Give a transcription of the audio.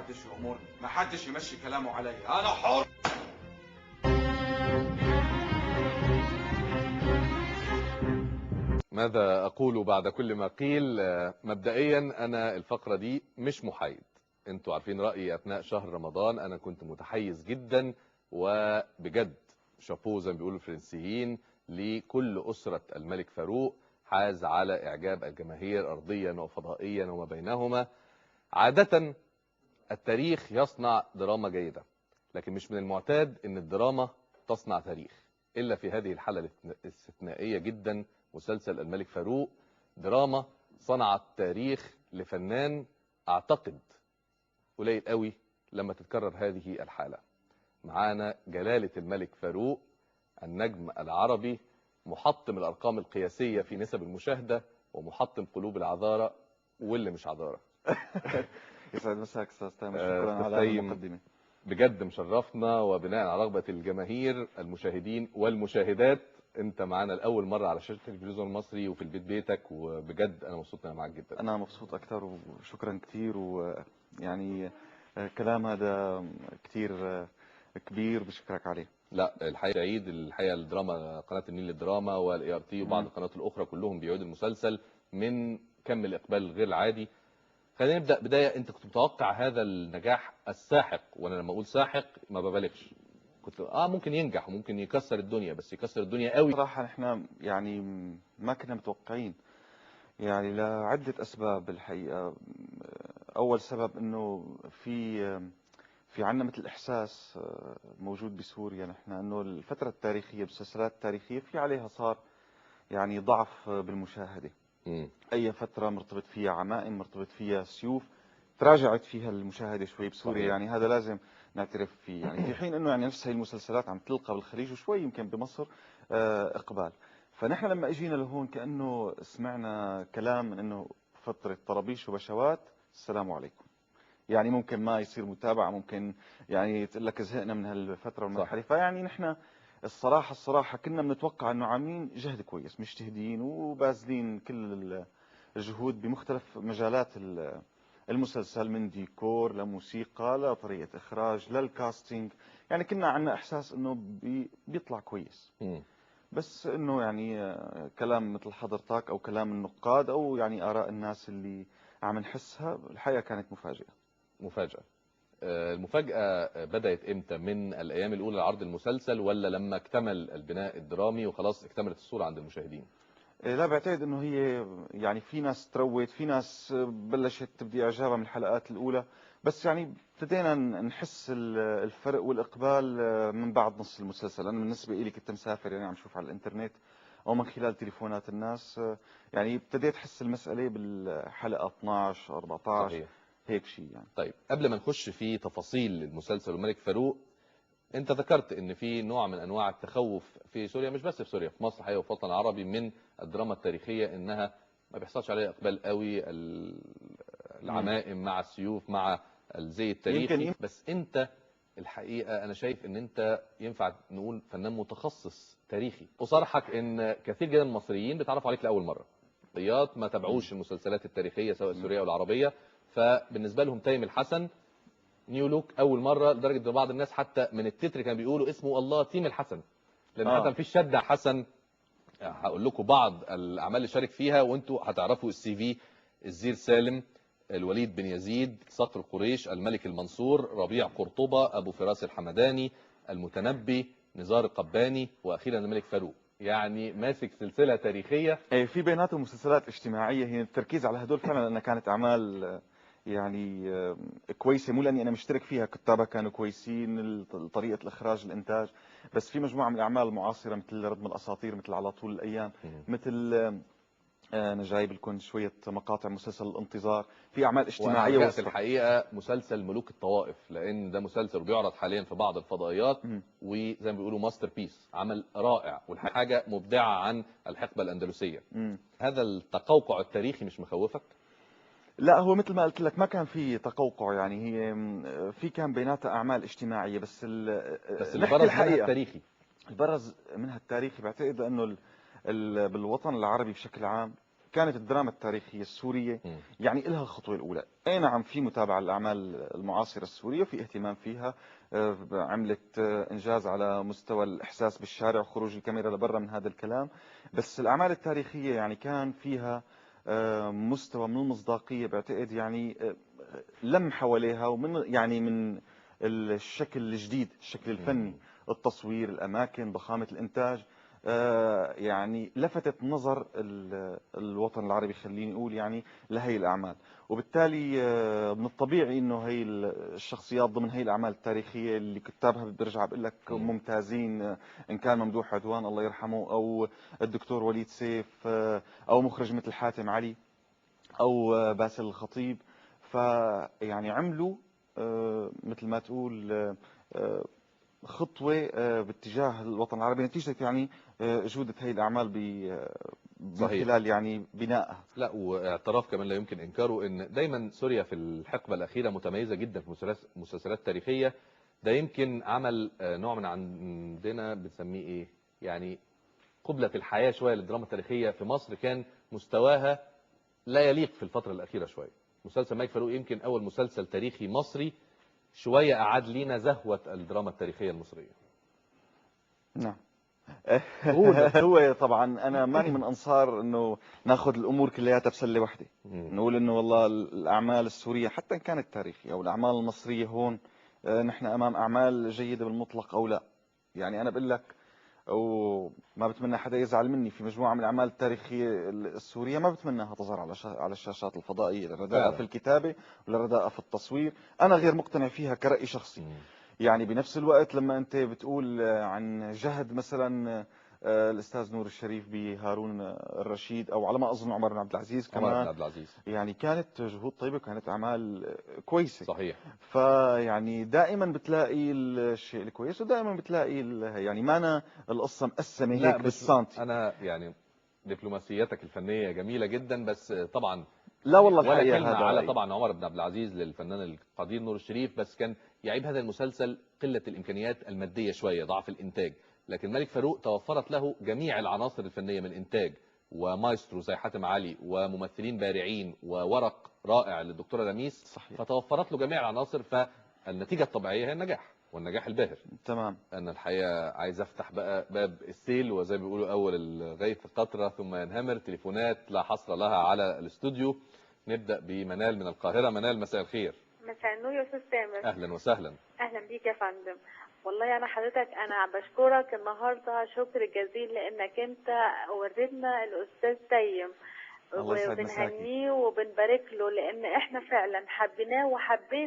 محدش يأمرني، محدش يمشي كلامه عليا، انا حر. ماذا أقول بعد كل ما قيل؟ مبدئيا أنا الفقرة دي مش محايد. انتوا عارفين رأيي أثناء شهر رمضان، أنا كنت متحيز جدا، وبجد شابو زي ما بيقولوا الفرنسيين لكل أسرة الملك فاروق، حاز على إعجاب الجماهير أرضيا وفضائيا وما بينهما. عادة التاريخ يصنع دراما جيدة، لكن مش من المعتاد أن الدراما تصنع تاريخ إلا في هذه الحالة الاستثنائية جدا. مسلسل الملك فاروق دراما صنعت تاريخ لفنان، أعتقد قليل قوي لما تتكرر هذه الحالة. معانا جلالة الملك فاروق، النجم العربي، محطم الأرقام القياسية في نسب المشاهدة، ومحطم قلوب العذارى واللي مش عذارى. يسعد مساك استاذ تامر، شكرا على المقدمة. بجد مشرفنا، وبناء على رغبة الجماهير المشاهدين والمشاهدات انت معانا لاول مره على شاشه التلفزيون المصري وفي البيت بيتك، وبجد انا مبسوط ان انا معاك جدا. انا مبسوط اكثر وشكرا كثير، ويعني كلام هذا كثير كبير بشكرك عليه. لا الحقيقه سعيد، الحقيقه الدراما، قناه النيل للدراما والاي ار تي وبعض القنوات الاخرى كلهم بيعودوا المسلسل من كم الاقبال غير العادي. خلينا نبدا بدايه، انت كنت متوقع هذا النجاح الساحق؟ وانا لما اقول ساحق ما ببالغش، كنت ممكن ينجح وممكن يكسر الدنيا، بس يكسر الدنيا قوي صراحه نحن يعني ما كنا متوقعين، يعني لعده اسباب الحقيقه. اول سبب انه في عندنا مثل احساس موجود بسوريا نحن انه الفتره التاريخيه بالمسلسلات التاريخيه في عليها صار يعني ضعف بالمشاهده. اي فتره مرتبط فيها عمائم، مرتبط فيها سيوف، تراجعت فيها المشاهده شوي بسوريا. صحيح. يعني هذا لازم نعترف فيه، يعني في حين انه يعني نفس هي المسلسلات عم تلقى بالخليج وشوي يمكن بمصر اقبال. فنحن لما اجينا لهون كانه سمعنا كلام من انه فتره طرابيش وبشوات السلام عليكم، يعني ممكن ما يصير متابعه، ممكن يعني تقول لك زهقنا من هالفتره والمرحله. فيعني نحن الصراحه كنا بنتوقع انه عاملين جهد كويس، مجتهدين وبازلين كل الجهود بمختلف مجالات المسلسل، من ديكور لموسيقى لطريقه اخراج للكاستنج. يعني كنا عندنا احساس انه بيطلع كويس. بس انه يعني كلام مثل حضرتك او كلام النقاد او يعني اراء الناس اللي عم نحسها، الحقيقه كانت مفاجاه. المفاجأة بدأت امتى؟ من الأيام الأولى لعرض المسلسل، ولا لما اكتمل البناء الدرامي وخلاص اكتملت الصورة عند المشاهدين؟ لا، بعتقد انه هي يعني في ناس تروت، في ناس بلشت تبدي اعجابها من الحلقات الأولى، بس يعني ابتدينا نحس الفرق والإقبال من بعد نص المسلسل. أنا بالنسبة لي كنت مسافر، يعني عم شوف على الإنترنت أو من خلال تليفونات الناس، يعني ابتديت أحس المسألة بالحلقة 12 14. صحيح. هيك شيء يعني. طيب قبل ما نخش في تفاصيل المسلسل والملك فاروق، انت ذكرت ان في نوع من انواع التخوف في سوريا، مش بس في سوريا، في مصر حقيقة وفي الوطن العربي، من الدراما التاريخية انها ما بيحصلش عليها اقبال قوي، العمائم مع السيوف مع الزي التاريخي. بس انت الحقيقة انا شايف ان انت ينفع نقول فنان متخصص تاريخي. اصارحك ان كثير جدا من المصريين بيتعرفوا عليك لاول مرة، ما تابعوش المسلسلات التاريخية سواء السورية او العربية، فبالنسبة لهم تيم الحسن نيو لوك اول مره، لدرجه ان بعض الناس حتى من التتر كانوا بيقولوا اسمه الله تيم الحسن، لان حتى مفيش شده حسن. هقول لكم بعض الاعمال اللي شارك فيها وانتوا هتعرفوا السي في: الزير سالم، الوليد بن يزيد، صقر قريش، الملك المنصور، ربيع قرطبه، ابو فراس الحمداني، المتنبي، نزار القباني، واخيرا الملك فاروق. يعني ماسك سلسله تاريخيه. في بيناتهم مسلسلات اجتماعيه، هي التركيز على هدول فعلا لانها كانت اعمال يعني كويسه، مو لاني انا مشترك فيها، كتابها كانوا كويسين، طريقه الاخراج، الانتاج. بس في مجموعه من الاعمال المعاصره مثل ردم الاساطير، مثل على طول الايام، مثل انا جايب لكم شويه مقاطع مسلسل الانتظار، في اعمال اجتماعيه. وانا الحقيقه مسلسل ملوك الطوائف، لان ده مسلسل بيعرض حاليا في بعض الفضائيات، وزي ما بيقولوا ماستر بيس، عمل رائع والحاجه مبدعه عن الحقبه الاندلسيه. هذا التقوقع التاريخي مش مخوفك؟ لا، هو مثل ما قلت لك ما كان في تقوقع، يعني هي في كان بيناتها اعمال اجتماعيه، بس اللي برز منها التاريخي، البرز منها التاريخي بعتقد انه بالوطن العربي بشكل عام كانت الدراما التاريخية السورية يعني لها الخطوة الأولى. أي نعم، في متابعة للأعمال المعاصرة السورية وفي اهتمام فيها، عملت إنجاز على مستوى الإحساس بالشارع وخروج الكاميرا لبرا من هذا الكلام. بس الأعمال التاريخية يعني كان فيها مستوى من المصداقية بعتقد، يعني لم حواليها، ومن يعني من الشكل الجديد، الشكل الفني، التصوير، الأماكن، ضخامة الإنتاج، يعني لفتت نظر الوطن العربي، خليني أقول يعني، لهي الأعمال. وبالتالي من الطبيعي أنه هي الشخصيات ضمن هي الأعمال التاريخية اللي كتابها برجع بقول لك ممتازين، إن كان ممدوح عدوان الله يرحمه، أو الدكتور وليد سيف، أو مخرج مثل حاتم علي، أو باسل الخطيب. فيعني عملوا مثل ما تقول خطوة باتجاه الوطن العربي نتيجة يعني جودة هذه الأعمال من صحيح. خلال يعني بنائها. لا، واعتراف كمان لا يمكن انكاره ان دايما سوريا في الحقبه الاخيره متميزه جدا في مسلسلات تاريخيه. ده يمكن عمل نوع من عندنا بنسميه ايه يعني قبلة الحياه شويه للدراما التاريخيه في مصر، كان مستواها لا يليق في الفتره الاخيره شويه. مسلسل ملك فاروق يمكن اول مسلسل تاريخي مصري شويه اعاد لينا زهوه الدراما التاريخيه المصريه. نعم. قول بس. هو طبعا انا ماني من انصار انه ناخذ الامور كلياتها بسله واحده، نقول انه والله الاعمال السوريه حتى ان كانت تاريخيه او الاعمال المصريه هون نحن امام اعمال جيده بالمطلق او لا. يعني انا بقول لك، وما بتمنى حدا يزعل مني، في مجموعه من الاعمال التاريخيه السوريه ما بتمناها تظهر على الشاشات الفضائيه، للرداءه في الكتابه وللرداءه في التصوير. انا غير مقتنع فيها كرأي شخصي. يعني بنفس الوقت لما انت بتقول عن جهد مثلا الاستاذ نور الشريف بهارون الرشيد، او على ما اظن عمر بن عبد العزيز عمر بن كمان، عبد العزيز، يعني كانت جهود طيبه وكانت اعمال كويسه. صحيح. فيعني دائما بتلاقي الشيء الكويس، ودائما بتلاقي يعني مانا القصه مقسمه لا هيك بس بالسانتي. انا يعني دبلوماسيتك الفنيه جميله جدا، بس طبعا لا والله ولا الحقيقه كلمة هذا على رايي. طبعا عمر بن عبد العزيز للفنان القدير نور الشريف، بس كان يعيب هذا المسلسل قلة الإمكانيات المادية شوية، ضعف الإنتاج. لكن ملك فاروق توفرت له جميع العناصر الفنية من إنتاج ومايسترو زي حاتم علي وممثلين بارعين وورق رائع للدكتورة لميس. صحيح. فتوفرت له جميع العناصر، فالنتيجة الطبيعية هي النجاح والنجاح الباهر. تمام. أنا الحقيقة عايز أفتح بقى باب السيل، وزي ما بيقولوا أول الغيث قطرة ثم ينهمر. تليفونات لا حصر لها على الاستوديو. نبدأ بمنال من القاهرة. منال، مساء الخير. مساء النور يا استاذ سامر. أهلا وسهلا. اهلا بيك يا فندم. والله انا حضرتك انا بشكرك النهارده شكر جزيل لانك انت وريتنا الاستاذ تيم، الله يسعد مساكي. وبنهنيه وبنبارك له لان احنا فعلا حبيناه وحبينا